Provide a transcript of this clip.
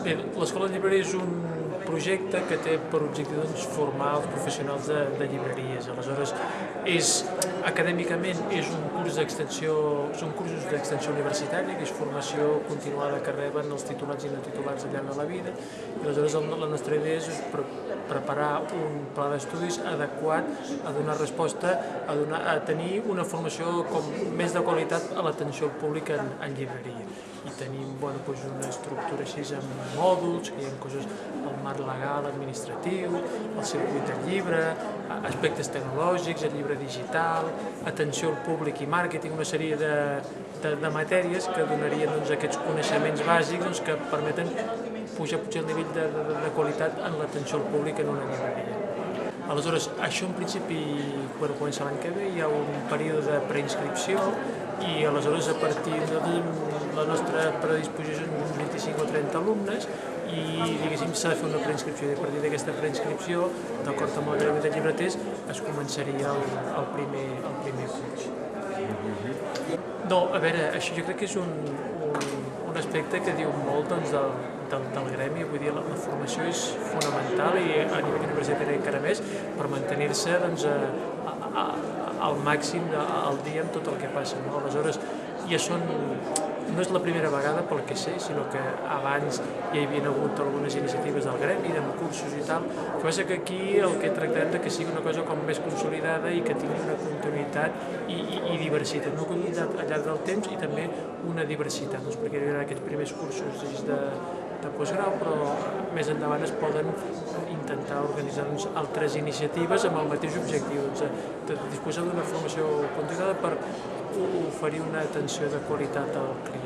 Bé, l'Escola de Llibreria és un projecte que té per objectiu formar els professionals de llibreries. Aleshores, acadèmicament és un curs d'extensió, són cursos d'extensió universitària, que és formació continuada que reben els titulats i no titulats al llarg de la vida. I aleshores la nostra idea és preparar un pla d'estudis adequat a donar resposta, a tenir una formació més de qualitat a l'atenció al públic en llibreria. I tenim una estructura així amb mòduls, que hi ha coses al marc legal, administratiu, el circuit del llibre, aspectes tecnològics, el llibre digital, atenció al públic i màrqueting, una sèrie de matèries que donarien aquests coneixements bàsics que permeten pujar el nivell de qualitat en l'atenció al públic en una llibreria. Aleshores, això en principi comença l'any que ve, hi ha un període de preinscripció i aleshores a partir de la nostra predisposició són uns 25 o 30 alumnes i diguéssim s'ha de fer una preinscripció i a partir d'aquesta preinscripció, d'acord amb el gremi de llibreters, es començaria el primer curs. No, a veure, això jo crec que és un aspecte que diu molt del gremi, vull dir, la formació és fonamental i a nivell universitari encara més per mantenir-se al màxim al dia amb tot el que passa. Aleshores, no és la primera vegada pel que sé, sinó que abans ja hi havia hagut algunes iniciatives del gremi, de cursos i tal, el que passa que aquí el que tractem que sigui una cosa més consolidada i que tingui una continuïtat i diversitat, una continuïtat al llarg del temps i també una diversitat, perquè hi haurà aquests primers cursos de postgrau, però més endavant es poden intentar organitzar altres iniciatives amb el mateix objectiu, de disposar d'una formació continuada per oferir una atenció de qualitat al client.